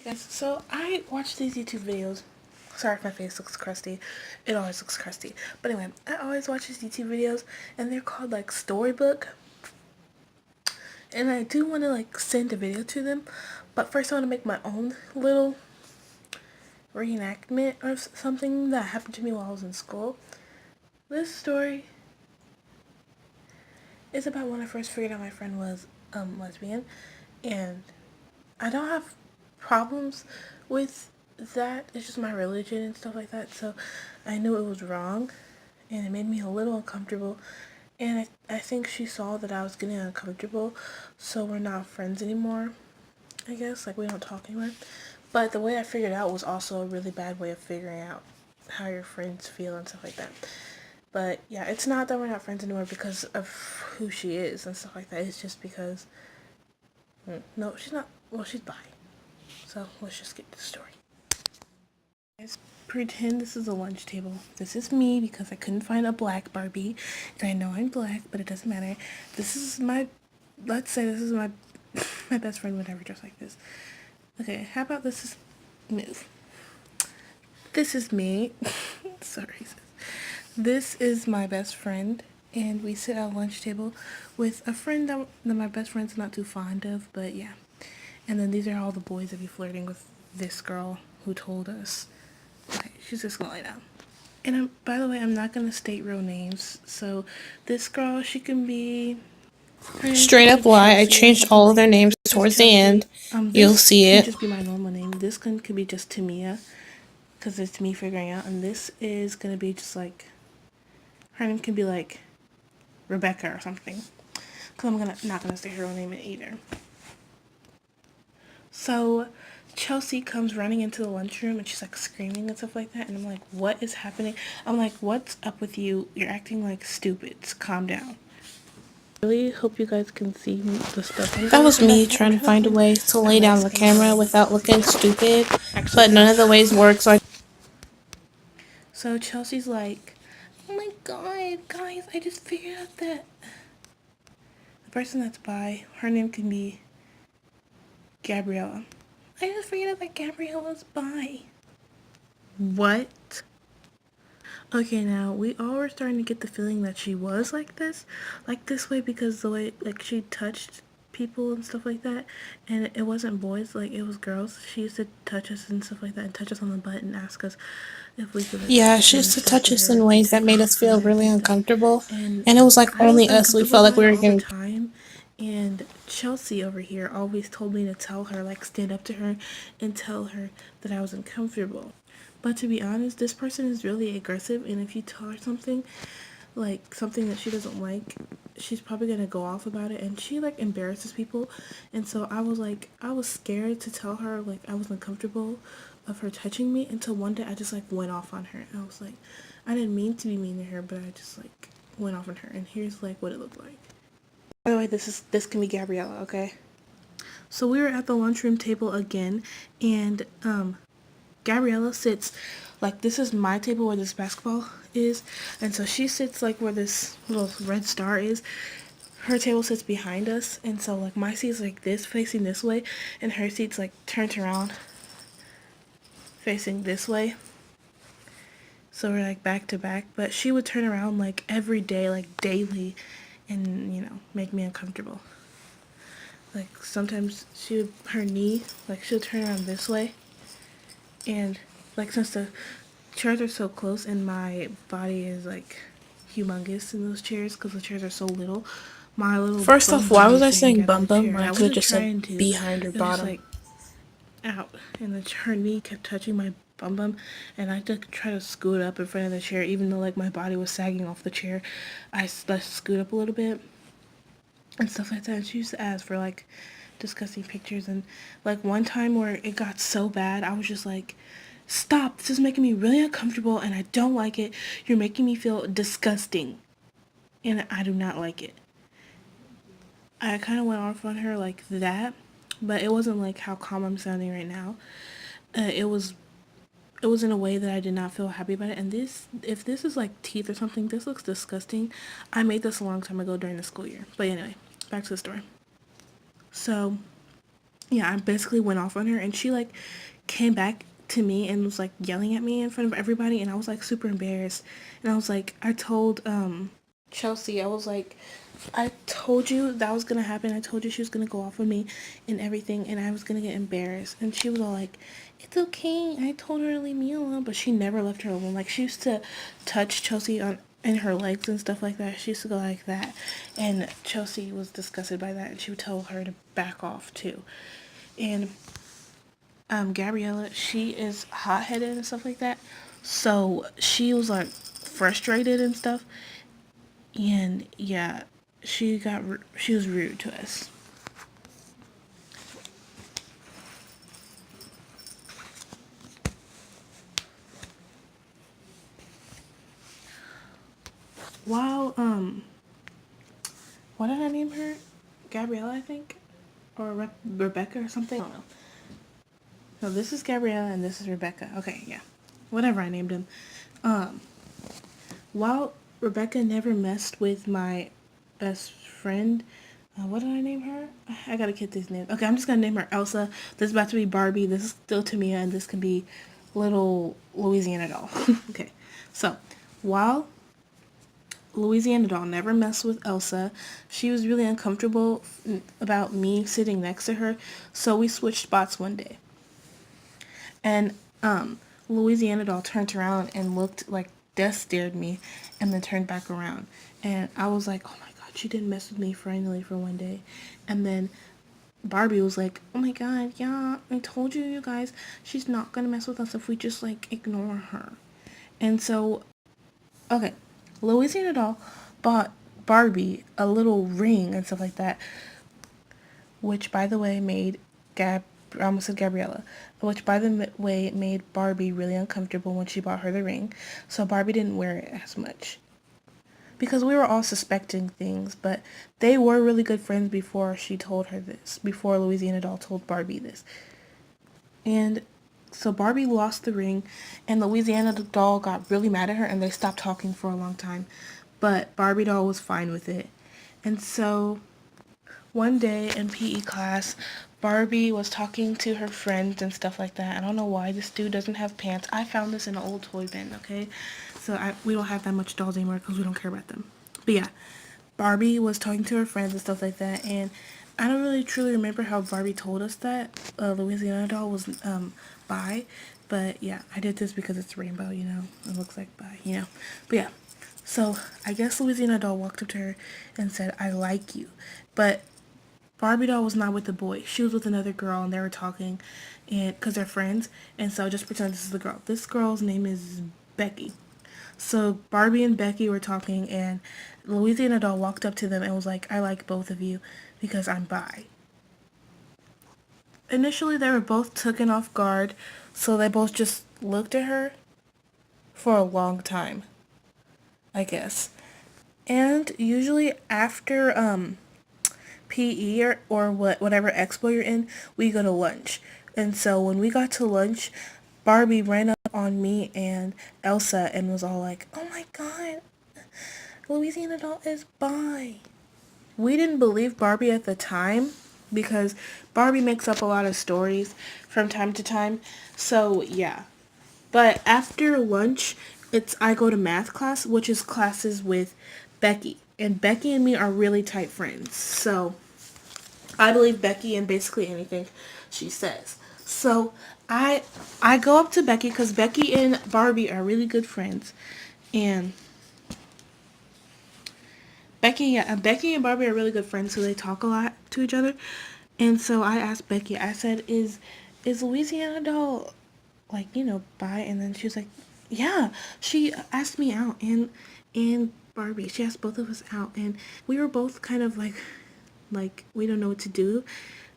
Guys, so I watch these YouTube videos. Sorry if my face looks crusty. It always looks crusty. But anyway, I always watch these YouTube videos and they're called like Storybook. And I do want to like send a video to them. But first I want to make my own little reenactment of something that happened to me while I was in school. This story is about when I first figured out my friend was lesbian. And I don't have problems with that. It's just my religion and stuff like that. So I knew it was wrong and it made me a little uncomfortable. And I think she saw that I was getting uncomfortable, so we're not friends anymore, I guess. Like, we don't talk anymore. But the way I figured out was also a really bad way of figuring out how your friends feel and stuff like that. But yeah, it's not that we're not friends anymore because of who she is and stuff like that. It's just because, no, she's not, well, she's bi. So let's just get to the story. Guys, pretend this is a lunch table. This is me because I couldn't find a black Barbie. And I know I'm black, but it doesn't matter. This is my, let's say this is my, my best friend would never dress like this. Okay, how about this is, move. This is me. Sorry. This is my best friend. And we sit at a lunch table with a friend that my best friend's not too fond of, but yeah. And then these are all the boys that be flirting with this girl who told us. Okay, she's just gonna lie down. And by the way, I'm not gonna state real names. So this girl, she can be Straight up lie. I changed all of their names towards the end. You'll see This it. can just be my normal name. This one could be just Tamia, because it's me figuring out. And this is gonna be just like, her name can be like Rebecca or something. Because I'm not gonna say her real name either. So Chelsea comes running into the lunchroom and she's like screaming and stuff like that. And I'm like, what is happening? I'm like, what's up with you? You're acting like stupid. Calm down. I really hope you guys can see the stuff. That was me trying to find a way to lay down the camera without looking stupid, but none of the ways worked, So Chelsea's like, oh my god, guys, I just figured out that the person that's bi, her name can be Gabriella. I just figured out that Gabriella's bi. What? Okay, now we all were starting to get the feeling that she was like this way because the way like she touched people and stuff like that, and it wasn't boys, like it was girls. She used to touch us and stuff like that and touch us on the butt and ask us if we could like, yeah, she used to touch us in ways that made us feel really uncomfortable, and it was like I was only us. We felt like we were all the getting. time. And Chelsea over here always told me to tell her, like stand up to her and tell her that I was uncomfortable. But to be honest, this person is really aggressive, and if you tell her something, like something that she doesn't like, she's probably gonna go off about it, and she like embarrasses people. And so I was scared to tell her like I was uncomfortable of her touching me until one day I just like went off on her. I was like, I didn't mean to be mean to her, but I just like went off on her, and here's like what it looked like. By the way, this can be Gabriella, okay? So we were at the lunchroom table again, and Gabriella sits like this is my table where this basketball is, and so she sits like where this little red star is. Her table sits behind us, and so like my seat's like this, facing this way, and her seat's like turned around, facing this way. So we're like back to back, but she would turn around like every day, like daily, and make me uncomfortable. Like sometimes her knee, like she'll turn around this way, and like since the chairs are so close and my body is like humongous in those chairs because the chairs are so little, my little First off, why was I saying bum bum when I could have just trying said to. behind or It was just bottom? like out, and her knee kept touching my bum bum, and I had to try to scoot up in front of the chair, even though like my body was sagging off the chair. I scoot up a little bit and stuff like that. And she used to ask for like disgusting pictures, and like one time where it got so bad, I was just like, stop, this is making me really uncomfortable and I don't like it. You're making me feel disgusting and I do not like it. I kind of went off on her like that, but it wasn't like how calm I'm sounding right now. It was in a way that I did not feel happy about it. And if this is like teeth or something, this looks disgusting. I made this a long time ago during the school year. But anyway, back to the story. So yeah, I basically went off on her, and she like came back to me and was like yelling at me in front of everybody, and I was like super embarrassed. And I was like, I told Chelsea, I was like, I told you that was gonna happen. I told you she was gonna go off on me and everything, and I was gonna get embarrassed. And she was all like, "It's okay. I told her to leave me alone," but she never left her alone. Like she used to touch Chelsea on in her legs and stuff like that. She used to go like that, and Chelsea was disgusted by that, and she would tell her to back off too. And Gabriella, she is hot headed and stuff like that, so she was like frustrated and stuff, and yeah, she was rude to us. While what did I name her? Gabriella, I think, or Rebecca or something. I don't know. No, this is Gabriella and this is Rebecca. Okay, yeah, whatever I named him. Um, while Rebecca never messed with my best friend, what did I name her? I gotta get these names. Okay, I'm just gonna name her Elsa. This is about to be Barbie. This is still Tamia, and this can be little Louisiana doll. Okay, so while Louisiana doll never messed with Elsa, she was really uncomfortable about me sitting next to her, so we switched spots one day. And Louisiana doll turned around and looked like death stared me, and then turned back around. And I was like, oh my god, she didn't mess with me finally for one day. And then Barbie was like, oh my god, yeah, I told you, you guys, she's not gonna mess with us if we just like ignore her. And so, okay, Louisiana doll bought Barbie a little ring and stuff like that, which by the way made I almost said Gabriella, which by the way made Barbie really uncomfortable when she bought her the ring. So Barbie didn't wear it as much. Because we were all suspecting things, but they were really good friends before she told her this, before Louisiana Doll told Barbie this. And so Barbie lost the ring, and Louisiana Doll got really mad at her, and they stopped talking for a long time. But Barbie Doll was fine with it. And so one day in PE class, Barbie was talking to her friends and stuff like that. I don't know why this dude doesn't have pants. I found this in an old toy bin, okay? So we don't have that much dolls anymore because we don't care about them. But yeah, Barbie was talking to her friends and stuff like that. And I don't really truly remember how Barbie told us that Louisiana Doll was bi. But yeah, I did this because it's rainbow, you know? It looks like bi, you know? But yeah. So I guess Louisiana Doll walked up to her and said, I like you. But Barbie doll was not with the boy. She was with another girl, and they were talking, and because they're friends. And so just pretend this is the girl. This girl's name is Becky. So Barbie and Becky were talking, and Louisiana doll walked up to them and was like, "I like both of you because I'm bi." Initially, they were both taken off guard, so they both just looked at her for a long time, I guess. And usually after PE or whatever expo you're in, we go to lunch. And so when we got to lunch, Barbie ran up on me and Elsa and was all like, "Oh my god, Louisiana doll is bi." We didn't believe Barbie at the time because Barbie makes up a lot of stories from time to time. So yeah. But after lunch, it's I go to math class, which is classes with Becky. And Becky and me are really tight friends. So I believe Becky in basically anything she says. So I go up to Becky because Becky and Barbie are really good friends, and Becky and Barbie are really good friends, so they talk a lot to each other. And so I asked Becky, I said, "Is Louisiana doll like bi?" And then she was like, "Yeah." She asked me out, and Barbie. She asked both of us out, and we were both kind of like we don't know what to do,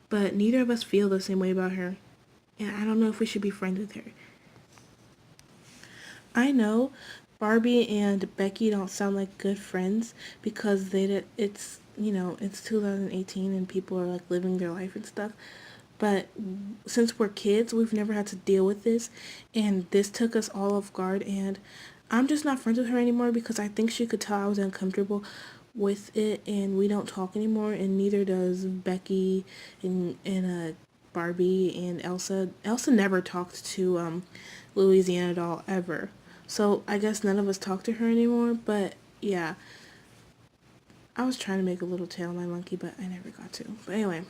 but neither of us feel the same way about her, and I don't know if we should be friends with her. I know Barbie and Becky don't sound like good friends because they did, it's 2018 and people are like living their life and stuff. But since we're kids, we've never had to deal with this, and this took us all off guard. And I'm just not friends with her anymore because I think she could tell I was uncomfortable with it, and we don't talk anymore. And neither does Becky and Barbie and Elsa. Elsa never talked to Louisiana Doll ever. So I guess none of us talk to her anymore, but yeah. I was trying to make a little tail on my monkey, but I never got to. But anyway,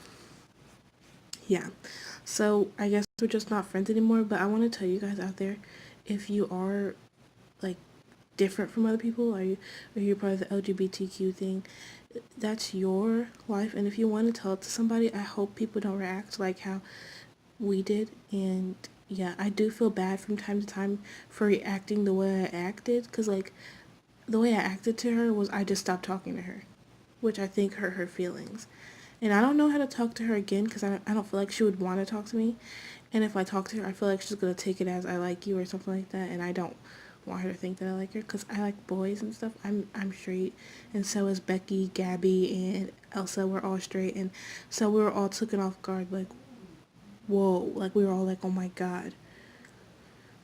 yeah. So I guess we're just not friends anymore, but I want to tell you guys out there, if you are like different from other people, are you part of the LGBTQ thing, that's your life, and if you want to tell it to somebody, I hope people don't react like how we did. And yeah, I do feel bad from time to time for reacting the way I acted, because like the way I acted to her was I just stopped talking to her, which I think hurt her feelings. And I don't know how to talk to her again, because I don't feel like she would want to talk to me. And if I talk to her, I feel like she's going to take it as I like you or something like that. And I don't want her to think that I like her, because I like boys and stuff. I'm straight. And so is Becky, Gabby, and Elsa. We're all straight. And so we were all taken off guard. Like, whoa. Like, we were all like, oh my God.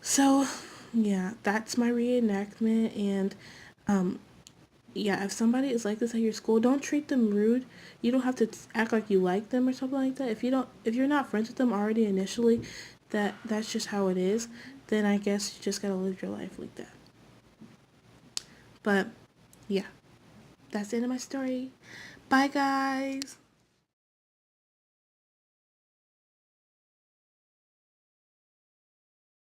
So, yeah, that's my reenactment. And yeah, if somebody is like this at your school, don't treat them rude. You don't have to act like you like them or something like that. If you're not friends with them already initially, that's just how it is, then I guess you just gotta live your life like that. But yeah, that's the end of my story. Bye guys.